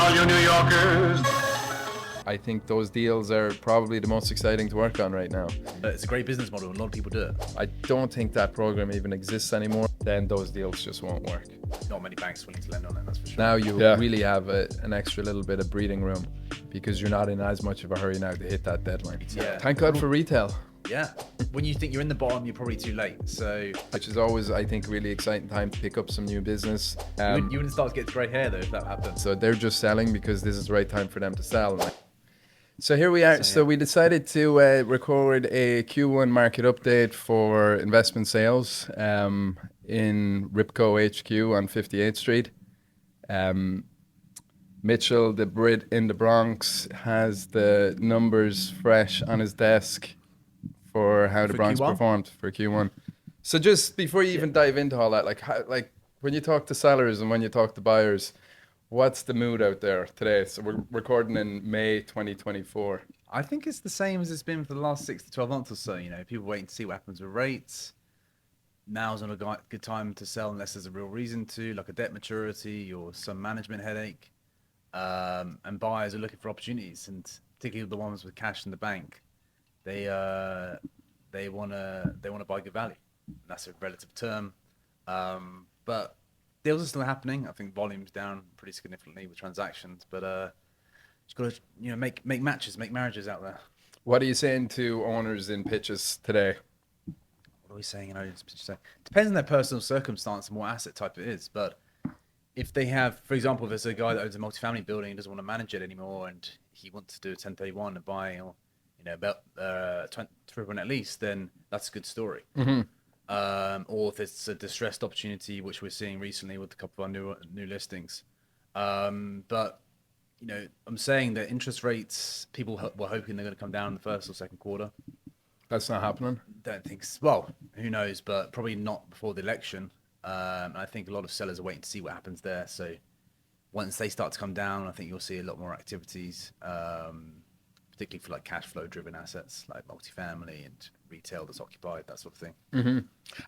all you New Yorkers. I think those deals are probably the most exciting to work on right now. It's a great business model and a lot of people do it. I don't think that program even exists anymore. Then those deals just won't work. Not many banks willing to lend on it, that's for sure. Now you really have an extra little bit of breathing room because you're not in as much of a hurry now to hit that deadline. Yeah. Thank God for retail. Yeah. When you think you're in the bottom, you're probably too late. So Which is always, I think, a really exciting time to pick up some new business. you wouldn't start to get grey hair though if that happened. So they're just selling because this is the right time for them to sell. So here we are. So we decided to record a Q1 market update for investment sales in Repco HQ on 58th Street. Mitchell, the Brit in the Bronx, has the numbers fresh on his desk for how the For Bronx Q1? performed for Q1. So just before you even dive into all that, like when you talk to sellers and when you talk to buyers, what's the mood out there today? So we're recording in May 2024. I think it's the same as it's been for the last 6 to 12 months or so. You know, people waiting to see what happens with rates. Now's not a good time to sell unless there's a real reason to, like a debt maturity or some management headache. And buyers are looking for opportunities, and particularly the ones with cash in the bank, they want to buy good value. And that's a relative term, but deals are still happening. I think volume's down pretty significantly with transactions, but just got to make matches, make marriages out there. What are you saying to owners in pitches today? What are we saying? Depends on their personal circumstance and what asset type it is. But if they have, for example, if there's a guy that owns a multifamily building and doesn't want to manage it anymore, and he wants to do a 1031 and buy, about 3% at least, then that's a good story. Mm-hmm. Or if it's a distressed opportunity, which we're seeing recently with a couple of our new listings. But I'm saying that interest rates, people were hoping they're going to come down in the first or second quarter. That's not happening. Don't think so. Well, who knows, but probably not before the election. And I think a lot of sellers are waiting to see what happens there. So once they start to come down, I think you'll see a lot more activities, particularly for like cash flow driven assets like multifamily and retail that's occupied, that sort of thing. Mm-hmm.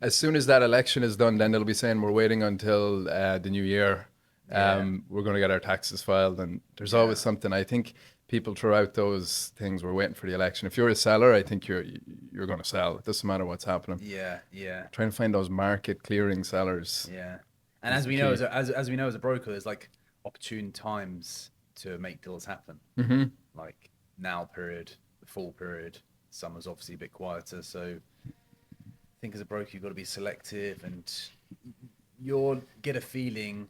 As soon as that election is done, then they'll be saying we're waiting until the new year. We're going to get our taxes filed, and there's always something. I think people throw out those things. We're waiting for the election. If you're a seller, I think you're going to sell. It doesn't matter what's happening. Yeah. Trying to find those market clearing sellers. Yeah, and as we know, as we know as a broker, there's like opportune times to make deals happen. Mm-hmm. Like now period, the fall period. Summer's obviously a bit quieter, so I think as a broker you've got to be selective, and you'll get a feeling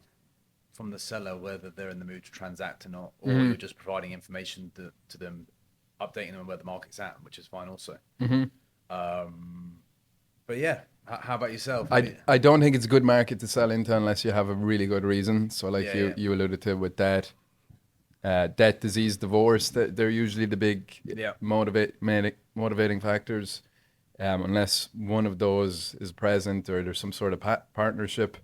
from the seller whether they're in the mood to transact or not, or you're just providing information to them, updating them on where the market's at, which is fine also. Mm-hmm. But yeah, how about yourself? I don't think it's a good market to sell into unless you have a really good reason. So like you alluded to with debt, disease, divorce, they're usually the big motivating factors. Unless one of those is present or there's some sort of partnership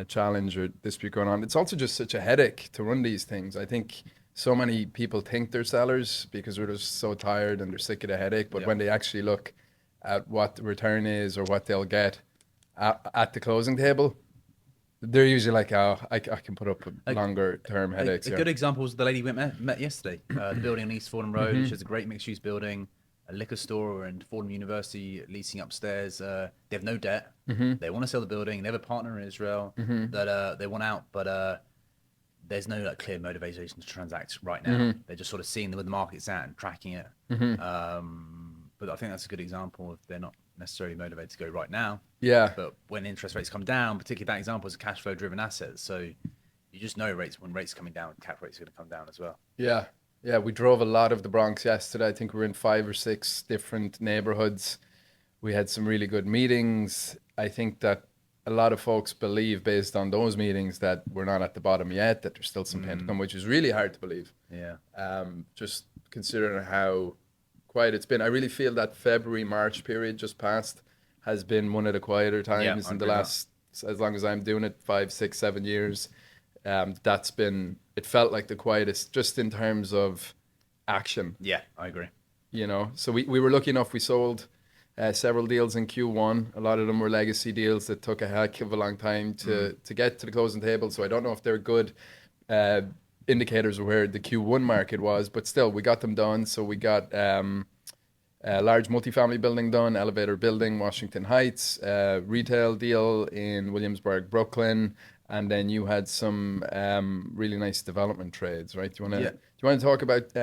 challenge or dispute going on. It's also just such a headache to run these things. I think so many people think they're sellers because they're just so tired and they're sick of the headache. But when they actually look at what the return is or what they'll get at the closing table, they're usually like, oh, I can put up a longer term headaches. A good example was the lady we met yesterday. The building on East Fordham Road, which is a great mixed use building, a liquor store, and Fordham University leasing upstairs. They have no debt. They want to sell the building. They have a partner in Israel that they want out, but there's no like clear motivation to transact right now. They're just sort of seeing where the market's at and tracking it. But I think that's a good example of they're not necessarily motivated to go right now. Yeah. But when interest rates come down, particularly that example is a cash flow driven asset. So you just know when rates are coming down, cap rates are going to come down as well. Yeah. Yeah, we drove a lot of the Bronx yesterday. I think we were in 5 or 6 different neighborhoods. We had some really good meetings. I think that a lot of folks believe based on those meetings that we're not at the bottom yet, that there's still some pain to come, which is really hard to believe. Yeah. Just considering how quiet it's been. I really feel that February, March period just passed has been one of the quieter times in the last, as long as I'm doing it, 5, 6, 7 years. That's been, it felt like the quietest just in terms of action. Yeah, I agree. So we were lucky enough, we sold several deals in Q1. A lot of them were legacy deals that took a heck of a long time to get to the closing table. So I don't know if they're good indicators of where the Q1 market was, but still we got them done. So we got a large multifamily building done, elevator building, Washington Heights, retail deal in Williamsburg, Brooklyn, and then you had some really nice development trades, right? Do you want to talk about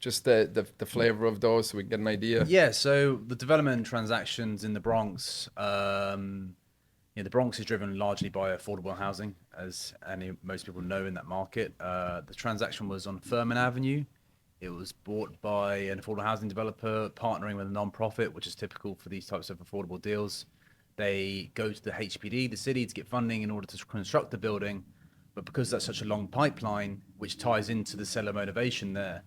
just the flavor of those so we can get an idea? Yeah, so the development transactions in the Bronx, the Bronx is driven largely by affordable housing, as most people know in that market. The transaction was on Furman Avenue. It was bought by an affordable housing developer partnering with a non-profit, which is typical for these types of affordable deals. They go to the HPD, the city, to get funding in order to construct the building. But because that's such a long pipeline, which ties into the seller motivation there,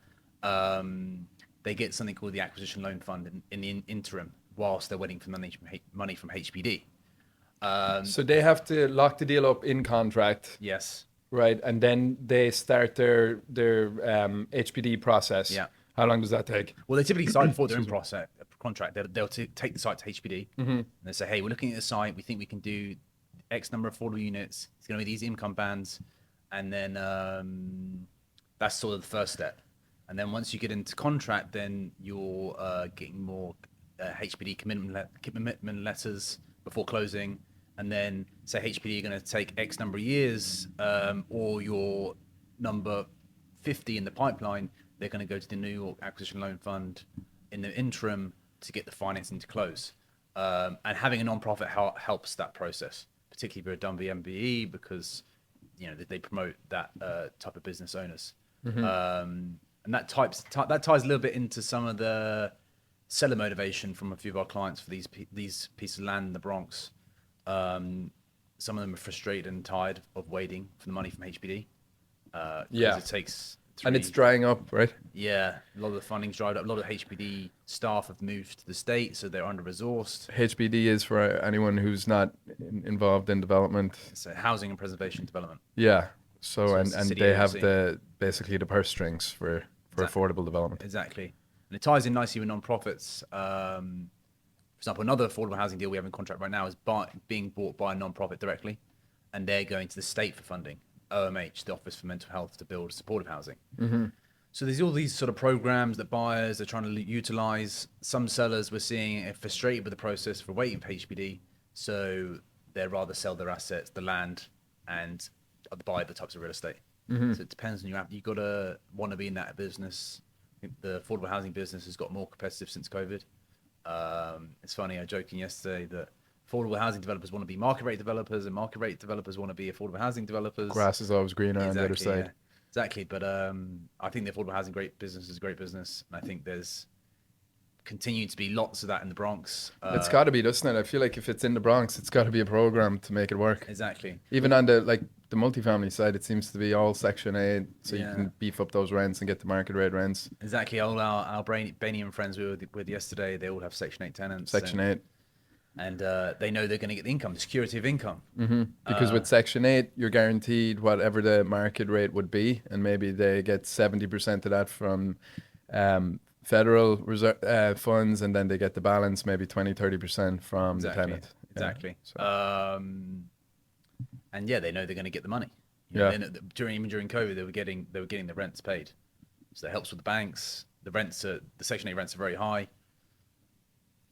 they get something called the acquisition loan fund in the interim whilst they're waiting for money from HPD. So they have to lock the deal up in contract. Yes. Right, and then they start their HPD process. Yeah. How long does that take? Well, they typically sign before they're in contract. They'll take the site to HPD and they say, "Hey, we're looking at the site. We think we can do X number of affordable units. It's going to be these income bands," and then that's sort of the first step. And then once you get into contract, then you're getting more HPD commitment letters before closing. And then say HPD are going to take X number of years, or your number 50 in the pipeline, they're going to go to the New York Acquisition Loan Fund in the interim to get the financing to close. And having a non-profit helps that process, particularly if you're done via MBE, because they promote that type of business owners. And that ties a little bit into some of the seller motivation from a few of our clients for these pieces of land in the Bronx. Some of them are frustrated and tired of waiting for the money from HPD. It takes and it's drying up, right? Yeah, a lot of the funding's dried up. A lot of HPD staff have moved to the state, so they're under-resourced. HPD is for anyone who's not involved in development. So housing and preservation development. Yeah. So and they have basically the purse strings for affordable development. Exactly. And it ties in nicely with non-profits. For example, another affordable housing deal we have in contract right now is being bought by a non-profit directly, and they're going to the state for funding, OMH, the Office for Mental Health, to build supportive housing. So there's all these sort of programs that buyers are trying to utilize. Some sellers we're seeing are frustrated with the process for waiting for HPD, so they'd rather sell their assets, the land, and buy the types of real estate. So it depends on you. You've got to want to be in that business. I think the affordable housing business has got more competitive since COVID. It's funny, I was joking yesterday that affordable housing developers want to be market rate developers and market rate developers want to be affordable housing developers. Grass is always greener on the other side. Yeah. Exactly. But I think the affordable housing business is a great business. And I think there's continued to be lots of that in the Bronx. It's got to be, doesn't it? I feel like if it's in the Bronx, it's got to be a program to make it work. Exactly. Even on the multifamily side, it seems to be all Section 8, so you can beef up those rents and get the market rate rents. Exactly. All our Albanian friends we were with yesterday, they all have Section 8 tenants. Section 8. And they know they're going to get the income, the security of income. Because with Section 8, you're guaranteed whatever the market rate would be, and maybe they get 70% of that from federal reserve, funds, and then they get the balance, maybe 20-30% from the tenant. Exactly. And they know they're going to get the money. Even during COVID, they were getting the rents paid, so that helps with the banks. The Section 8 rents are very high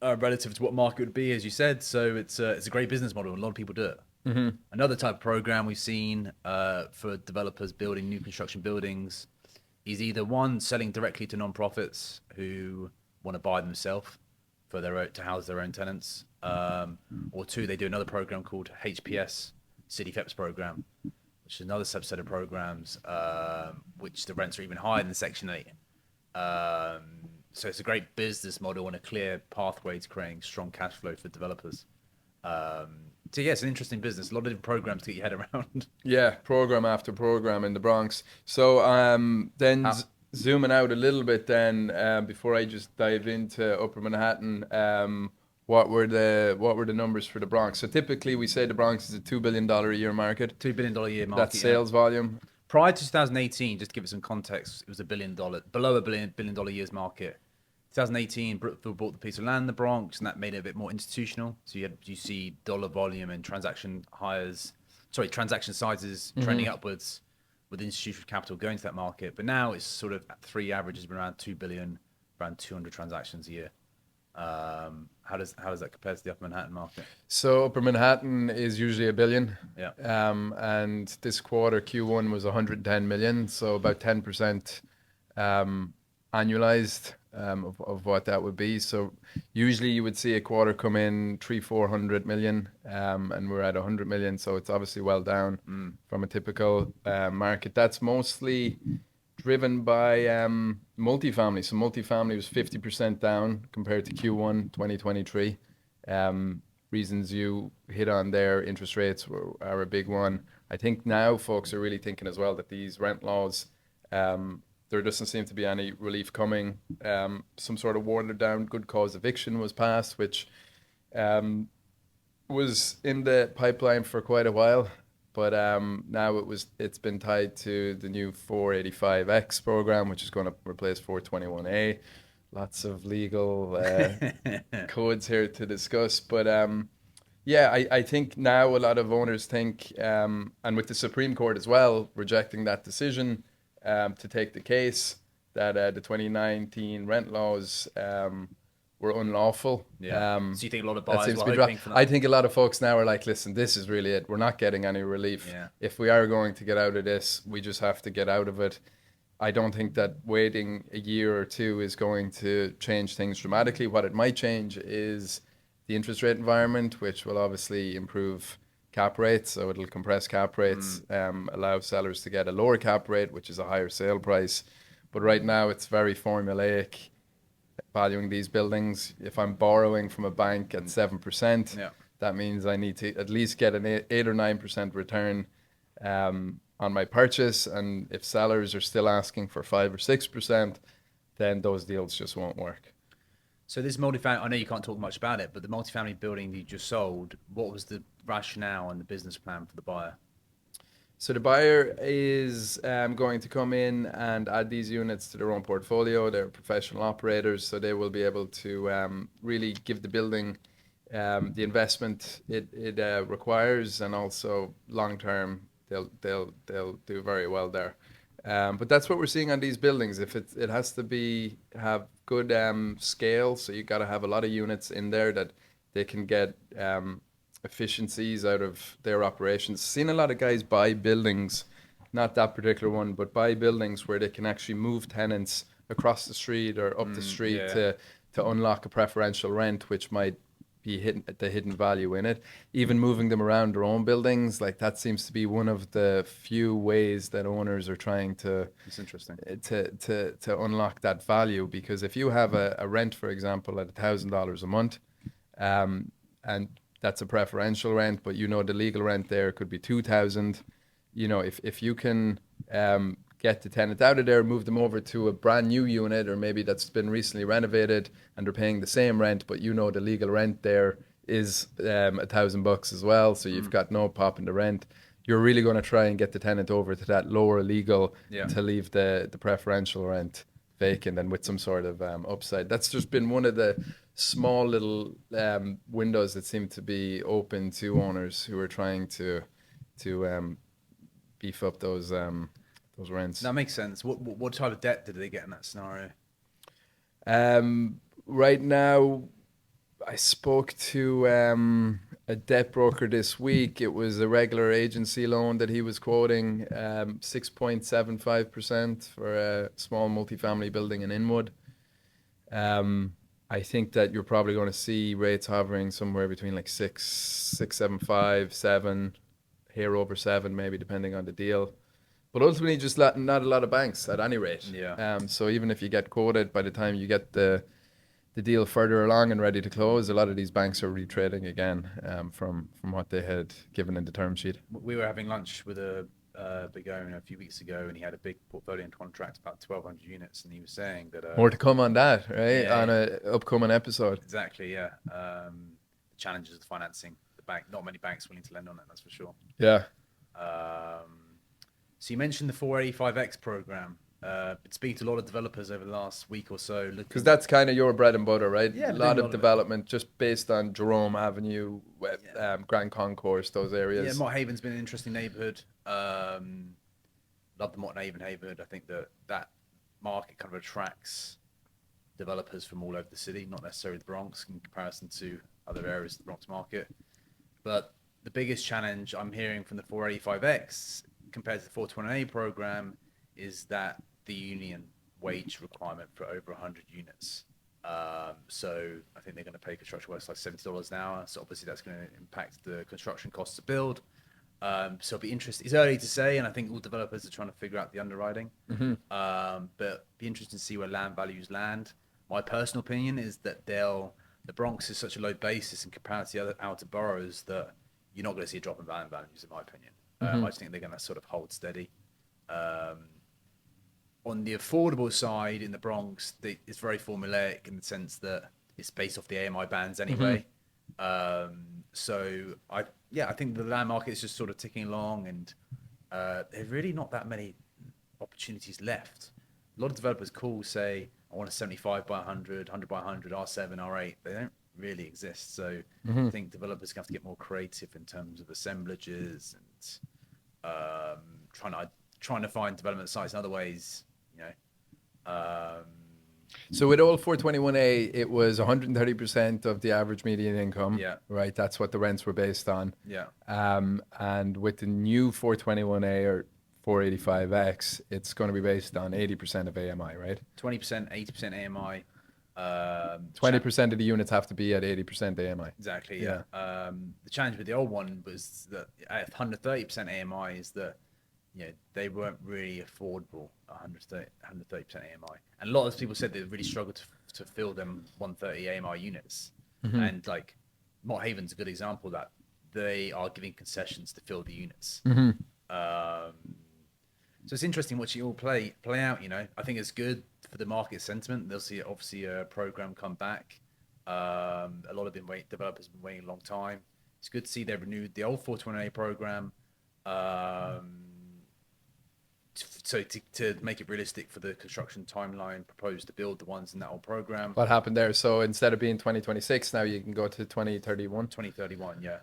relative to what market would be, as you said. So it's a great business model, and a lot of people do it. Another type of program we've seen for developers building new construction buildings is either one, selling directly to non-profits who want to buy themselves to house their own tenants, or two, they do another program called HPS, City FEPS program, which is another subset of programs, which the rents are even higher than Section 8. So it's a great business model and a clear pathway to creating strong cash flow for developers. So it's an interesting business. A lot of different programs to get your head around. Yeah, program after program in the Bronx. So zooming out a little bit then, before I just dive into Upper Manhattan, what were the numbers for the Bronx? So typically we say the Bronx is a $2 billion a year market. $2 billion a year market. That's sales volume. Prior to 2018, just to give it some context, it was below a $1 billion a year's market. 2018, Brookfield bought the piece of land in the Bronx, and that made it a bit more institutional. So you see dollar volume and transaction sizes trending upwards. with institutional capital going to that market. But now it's sort of at 3 averages been around 2 billion, around 200 transactions a year. How does that compare to the Upper Manhattan market? So Upper Manhattan is usually a billion. Yeah. And this quarter Q1 was 110 million, so about 10% annualized of what that would be. So usually you would see a quarter come in 300-400 million, and we're at 100 million. So it's obviously well down from a typical market. That's mostly driven by multifamily. So multifamily was 50% down compared to Q1 2023. Reasons you hit on there, interest rates are a big one. I think now folks are really thinking as well that these rent laws, there doesn't seem to be any relief coming. Some sort of watered down good cause eviction was passed, which was in the pipeline for quite a while. But now it's been tied to the new 485X program, which is going to replace 421A. Lots of legal codes here to discuss. But yeah, I think now a lot of owners think, and with the Supreme Court as well, rejecting that decision to take the case that the 2019 rent laws were unlawful. Yeah. So you think a lot of buyers were hoping for that? I think a lot of folks now are like, listen, this is really it. We're not getting any relief. Yeah. If we are going to get out of this, we just have to get out of it. I don't think that waiting a year or two is going to change things dramatically. What it might change is the interest rate environment, which will obviously improve cap rates. So it'll compress cap rates, allow sellers to get a lower cap rate, which is a higher sale price. But right now it's very formulaic, valuing these buildings. If I'm borrowing from a bank at 7%, that means I need to at least get an 8 or 9% return on my purchase. And if sellers are still asking for 5 or 6%, then those deals just won't work. So this multifamily, I know you can't talk much about it, but the multifamily building you just sold, what was the rationale and the business plan for the buyer? So the buyer is going to come in and add these units to their own portfolio. They're professional operators, so they will be able to really give the building the investment it requires, and also long term they'll do very well there. But that's what we're seeing on these buildings. If it has to have good scale, so you got to have a lot of units in there that they can get efficiencies out of their operations. Seen a lot of guys buy buildings, not that particular one, but buy buildings where they can actually move tenants across the street or up the street to unlock a preferential rent, which might be the hidden value in it. Even moving them around their own buildings, like that seems to be one of the few ways that owners are trying to. It's interesting to unlock that value, because if you have a rent, for example, at $1,000 a month, and that's a preferential rent, but the legal rent there could be $2,000. If you can get the tenant out of there, move them over to a brand new unit, or maybe that's been recently renovated and they're paying the same rent, but the legal rent there is $1,000 as well, so you've got no pop in the rent. You're really going to try and get the tenant over to that lower legal to leave the preferential rent vacant and with some sort of upside. That's just been one of the small little windows that seem to be open to owners who are trying to beef up those rents. That makes sense. What type of debt did they get in that scenario? Right now, I spoke to a debt broker this week. It was a regular agency loan that he was quoting, 6.75% for a small multifamily building in Inwood. I think that you're probably going to see rates hovering somewhere between like 6.75, 7, here over 7, maybe depending on the deal. But ultimately, just not a lot of banks at any rate. Yeah. So even if you get quoted, by the time you get the deal further along and ready to close, a lot of these banks are retrading again from what they had given in the term sheet. We were having lunch with a big owner a few weeks ago, and he had a big portfolio in contracts, about 1,200 units, and he was saying that more to come on that, right? On an upcoming episode. Exactly, yeah. The challenges of financing the bank. Not many banks willing to lend on it, that's for sure. Yeah. So you mentioned the 485X program. Been speaking to a lot of developers over the last week or so. Because that's kind of your bread and butter, right? Yeah, a lot of development just based on Jerome Avenue, Grand Concourse, those areas. Yeah, Mott Haven's been an interesting neighborhood. love the Morton neighborhood. I think that market kind of attracts developers from all over the city, not necessarily the Bronx in comparison to other areas of the Bronx market. But the biggest challenge I'm hearing from the 485X compared to the 421A program is that the union wage requirement for over 100 units. So I think they're going to pay construction workers like $70 an hour. So obviously that's going to impact the construction costs to build. So it'll be interesting. It's early to say, and I think all developers are trying to figure out the underwriting. But be interesting to see where land values land. My personal opinion is that the Bronx is such a low basis in comparison to the other outer boroughs that you're not going to see a drop in land values, in my opinion. I just think they're going to sort of hold steady. On the affordable side in the Bronx, it's very formulaic in the sense that it's based off the AMI bands anyway. So I think the land market is just sort of ticking along, and there's really not that many opportunities left. A lot of developers say, I want a 75 by 100, 100 by 100, R7, R8. They don't really exist. So I think developers have to get more creative in terms of assemblages and trying to find development sites in other ways, you know. So with all 421A, it was 130% of the average median income. Yeah. Right. That's what the rents were based on. Yeah. And with the new 421A or 485X, it's going to be based on 80% of AMI, right? 20%, 80% AMI. 20% of the units have to be at 80% AMI. Exactly, yeah. The challenge with the old one was that at 130% AMI is that, you know, they weren't really affordable, 130% AMI. And a lot of people said they really struggled to fill them 130 AMI units. And like Mott Haven's a good example of that. They are giving concessions to fill the units. So it's interesting watching it all play out, you know. I think it's good for the market sentiment. They'll see obviously a program come back. A lot of developers have been waiting a long time. It's good to see they've renewed the old 420A program. So to make it realistic for the construction timeline proposed to build the ones in that old program. What happened there? So instead of being 2026, now you can go to 2031? 2031, yeah.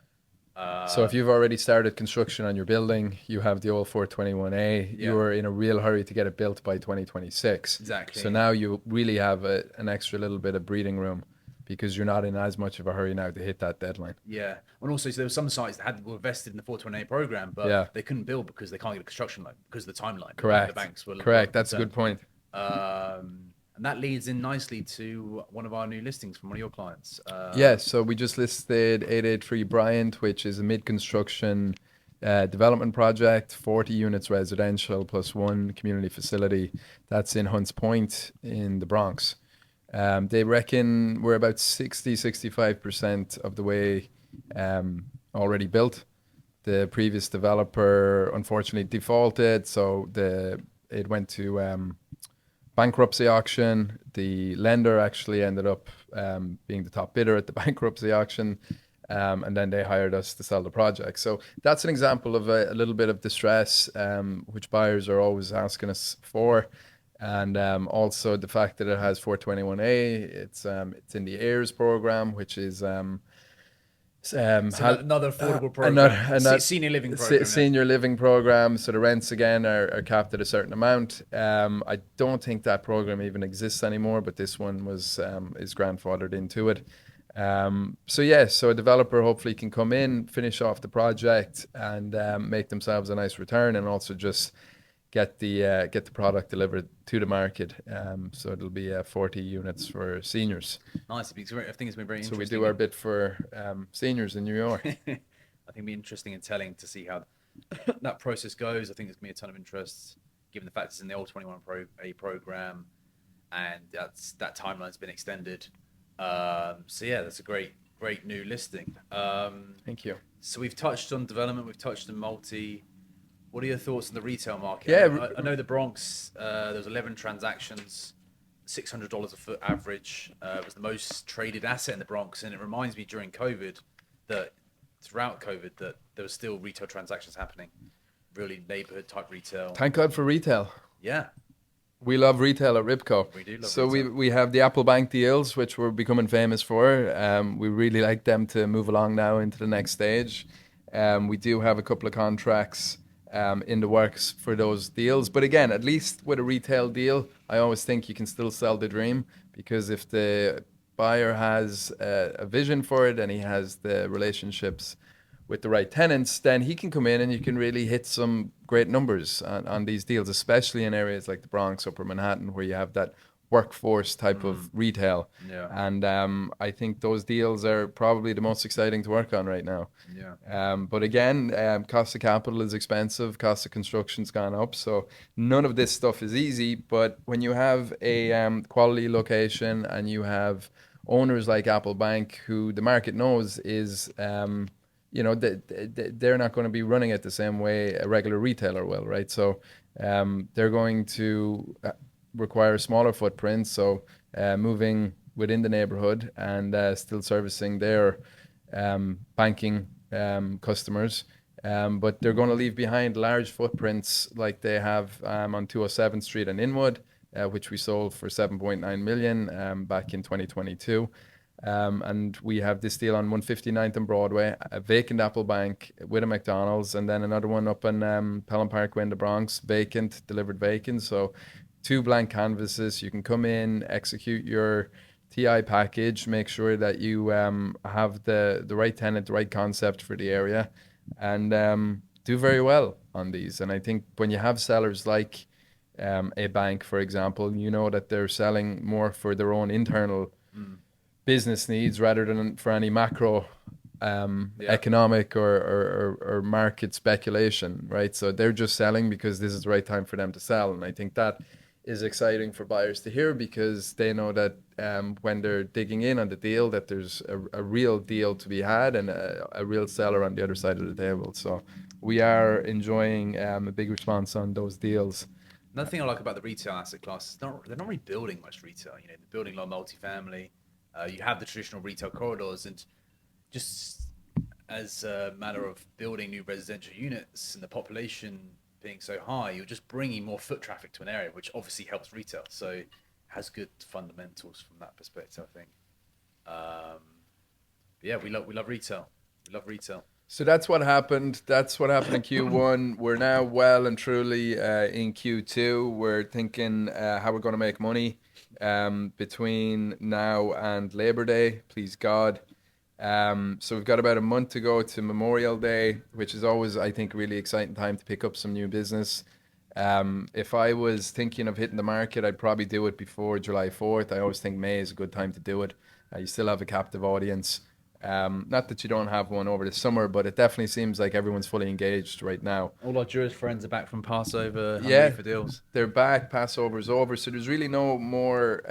So if you've already started construction on your building, you have the old 421A, you were in a real hurry to get it built by 2026. Exactly. So now you really have an extra little bit of breathing room because you're not in as much of a hurry now to hit that deadline. Yeah. And also, so there were some sites that were vested in the 421A program, but they couldn't build because they can't get a construction loan because of the timeline. Correct. The banks were Correct. That's a good point. And that leads in nicely to one of our new listings from one of your clients. Yes, so we just listed 883 Bryant, which is a mid-construction development project, 40 units residential plus one community facility. That's in Hunts Point in the Bronx. They reckon we're about 65% of the way already built. The previous developer unfortunately defaulted, so it went to bankruptcy auction. The lender actually ended up being the top bidder at the bankruptcy auction, and then they hired us to sell the project. So that's an example of a little bit of distress, which buyers are always asking us for. And also the fact that it has 421A, it's in the heirs program, which is another affordable program, senior living program. Senior living program. So the rents again are capped at a certain amount. I don't think that program even exists anymore, but this one is grandfathered into it. So a developer hopefully can come in, finish off the project, and make themselves a nice return, and also just get the product delivered to the market. So it'll be 40 units for seniors. Nice. I think it's been very interesting. So we do our bit for seniors in New York. I think it'll be interesting and telling to see how that process goes. I think there's going to be a ton of interest given the fact it's in the old 21A program and that timeline's been extended. That's a great new listing. Thank you. So we've touched on development, we've touched on multi. What are your thoughts on the retail market? Yeah, I know the Bronx, there was 11 transactions, $600 a foot average. It was the most traded asset in the Bronx. And it reminds me throughout COVID, that there were still retail transactions happening, really neighborhood type retail. Thank God for retail. Yeah. We love retail at Repco. We do love so retail. we have the Apple Bank deals, which we're becoming famous for. We really like them to move along now into the next stage. We do have a couple of contracts in the works for those deals. But again, at least with a retail deal, I always think you can still sell the dream, because if the buyer has a vision for it and he has the relationships with the right tenants, then he can come in and you can really hit some great numbers on these deals, especially in areas like the Bronx, Upper Manhattan, where you have that workforce type of retail. Yeah. And I think those deals are probably the most exciting to work on right now. Yeah. But again, cost of capital is expensive, cost of construction's gone up, so none of this stuff is easy. But when you have a quality location and you have owners like Apple Bank, who the market knows is they're not going to be running it the same way a regular retailer will, right? So they're going to require smaller footprints, so moving within the neighborhood and still servicing their banking customers. But they're going to leave behind large footprints like they have on 207th Street and Inwood, which we sold for 7.9 million back in 2022. And we have this deal on 159th and Broadway, a vacant Apple Bank with a McDonald's, and then another one up in Pelham Parkway in the Bronx, vacant, delivered vacant. So two blank canvases. You can come in, execute your TI package, make sure that you have the right tenant, the right concept for the area, and do very well on these. And I think when you have sellers like a bank, for example, you know that they're selling more for their own internal business needs rather than for any macro economic or market speculation, right? So they're just selling because this is the right time for them to sell. And I think that is exciting for buyers to hear, because they know that when they're digging in on the deal, that there's a real deal to be had and a real seller on the other side of the table. So we are enjoying a big response on those deals. Another thing I like about the retail asset class is they're not really building much retail. You know, they're building a lot of multifamily. You have the traditional retail corridors, and just as a matter of building new residential units and the population being so high, you're just bringing more foot traffic to an area, which obviously helps retail. So it has good fundamentals from that perspective, I think. Yeah, we love retail. We love retail. So that's what happened. That's what happened in Q1. We're now well and truly in Q2. We're thinking how we're going to make money between now and Labor Day, please God. So we've got about a month to go to Memorial Day, which is always, I think, a really exciting time to pick up some new business. If I was thinking of hitting the market, I'd probably do it before July 4th. I always think May is a good time to do it. You still have a captive audience. Not that you don't have one over the summer, but it definitely seems like everyone's fully engaged right now. All our Jewish friends are back from Passover, hungry for deals. They're back. Passover's over, so there's really no more.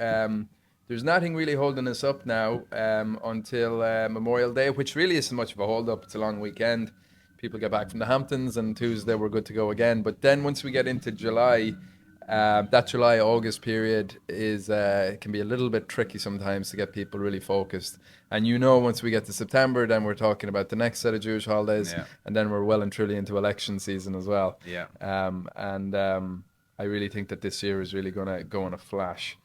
There's nothing really holding us up now until Memorial Day, which really isn't much of a hold up. It's a long weekend. People get back from the Hamptons, and Tuesday we're good to go again. But then once we get into July, that July-August period is can be a little bit tricky sometimes to get people really focused. And once we get to September, then we're talking about the next set of Jewish holidays, and then we're well and truly into election season as well. Yeah. I really think that this year is really going to go in a flash.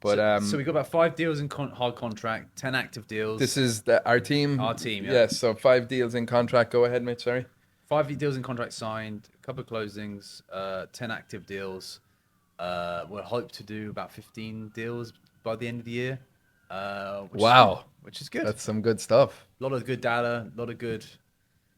But so we've got about 5 deals in hard contract, 10 active deals. This is our team. Our team, yeah. Yes, so 5 deals in contract. Go ahead, Mitch, sorry. 5 deals in contract signed, a couple of closings, 10 active deals. We're hoped to do about 15 deals by the end of the year. Which is good. That's some good stuff. A lot of good data, a lot of good,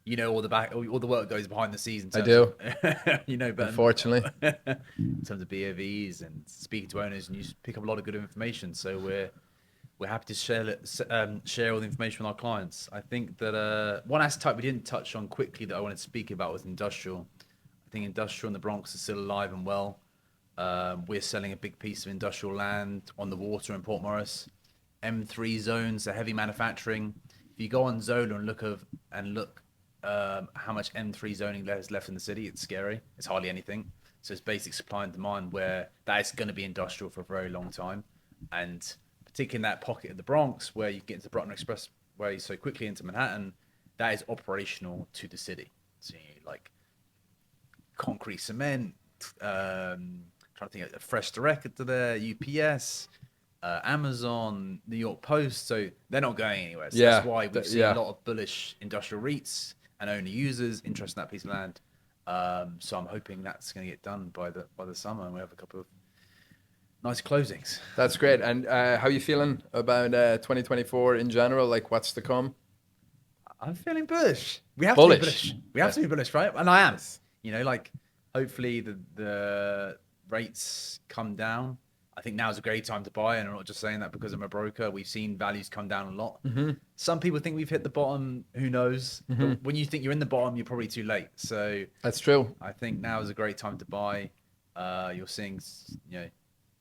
all the work goes behind the scenes. I do. Better. Unfortunately. In terms of BOVs and speaking to owners, and you pick up a lot of good information. So we're happy to share all the information with our clients. I think that one asset type we didn't touch on quickly that I wanted to speak about was industrial. I think industrial in the Bronx is still alive and well. We're selling a big piece of industrial land on the water in Port Morris. M3 zones, so heavy manufacturing. If you go on Zola and look how much M3 zoning is left in the city, it's scary. It's hardly anything. So it's basic supply and demand, where that is going to be industrial for a very long time. And particularly in that pocket of the Bronx where you get into the Brooklyn Expressway so quickly into Manhattan, that is operational to the city. So like concrete cement, trying to think of Fresh Direct to there, UPS, Amazon, New York Post. So they're not going anywhere. So that's why we've seen a lot of bullish industrial REITs and owner users interested in that piece of land. So I'm hoping that's going to get done by the summer, and we have a couple of nice closings. That's great. And how are you feeling about 2024 in general? Like, what's to come? I'm feeling bullish. We have Bullish. to be bullish. We have to be bullish, right? And I am. You know, like hopefully the rates come down. I think now is a great time to buy, and I'm not just saying that because I'm a broker. We've seen values come down a lot. Mm-hmm. Some people think we've hit the bottom. Who knows? Mm-hmm. But when you think you're in the bottom, you're probably too late. So That's true. I think now is a great time to buy. You're seeing, you know,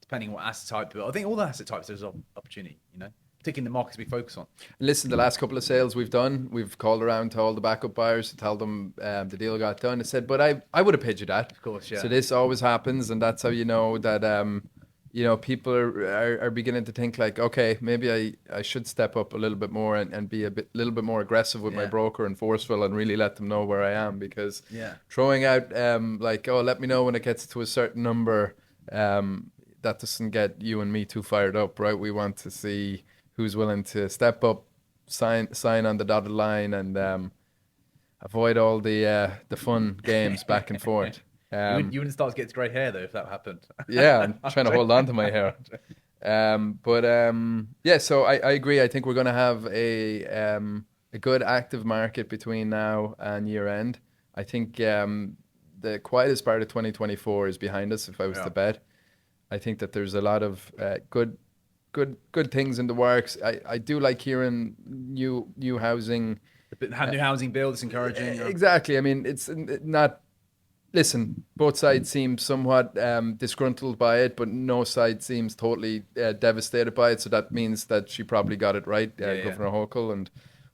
depending on what asset type, but I think all the asset types there's an opportunity. You know, particularly in the markets we focus on. Listen, the last couple of sales we've done, we've called around to all the backup buyers to tell them the deal got done. I said, but I would have paid you that. Of course, yeah. So this always happens, and that's how you know that you know, people are beginning to think like, okay, maybe I should step up a little bit more and be little bit more aggressive with my broker and forceful and really let them know where I am, because throwing out like, oh, let me know when it gets to a certain number, that doesn't get you and me too fired up, right? We want to see who's willing to step up, sign on the dotted line, and avoid all the fun games back and forth. You wouldn't start to get grey hair though if that happened. Yeah, I'm trying to hold on to my hair. Yeah, so I agree. I think we're going to have a good active market between now and year end. I think the quietest part of 2024 is behind us, if I was to bet. I think that there's a lot of good things in the works. I do like hearing new housing. New housing bill that's encouraging. Exactly. I mean, it's not. Listen, both sides seem somewhat disgruntled by it, but no side seems totally devastated by it. So that means that she probably got it right, Governor Hochul. And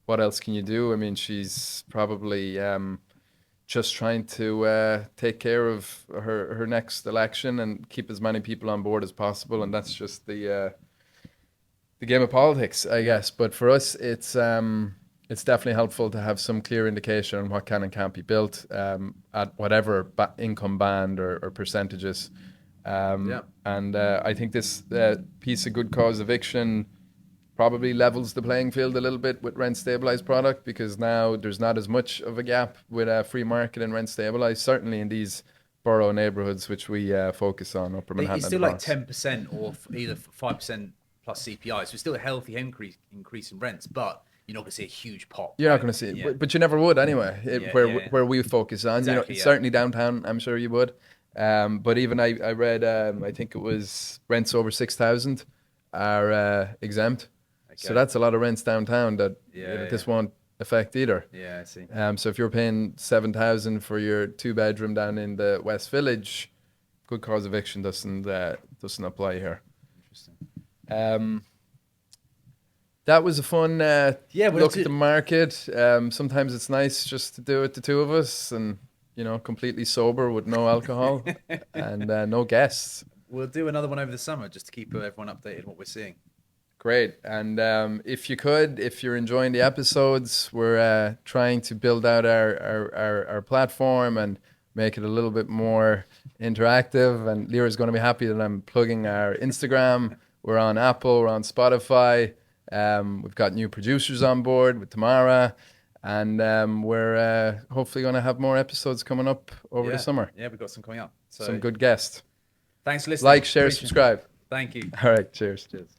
what else can you do? I mean, she's probably just trying to take care of her next election and keep as many people on board as possible. And that's just the game of politics, I guess. But for us, it's definitely helpful to have some clear indication on what can and can't be built at whatever income band or percentages. And I think this piece of good cause eviction probably levels the playing field a little bit with rent stabilized product, because now there's not as much of a gap with a free market and rent stabilized, certainly in these borough neighborhoods, which we focus on, Upper Manhattan. It's still like 10% or either 5% plus CPI. So it's still a healthy increase in rents, but you're not going to see a huge pop. You're not going to see it, but you never would anyway. Where we focus on, exactly, certainly downtown, I'm sure you would. But even I read, I think it was rents over 6,000 are exempt. Okay. So that's a lot of rents downtown that this won't affect either. Yeah, I see. So if you're paying 7,000 for your 2-bedroom down in the West Village, good cause eviction doesn't apply here. Interesting. That was a fun look at the market. Sometimes it's nice just to do it, the two of us, and completely sober with no alcohol and no guests. We'll do another one over the summer just to keep everyone updated on what we're seeing. Great. And if you're enjoying the episodes, we're trying to build out our platform and make it a little bit more interactive. And Lyra's going to be happy that I'm plugging our Instagram. We're on Apple, we're on Spotify. We've got new producers on board with Tamara, and we're hopefully going to have more episodes coming up over the summer. Yeah, we've got some coming up. Some good guests. Thanks for listening. Like, share, subscribe. Thank you. All right, cheers. Cheers.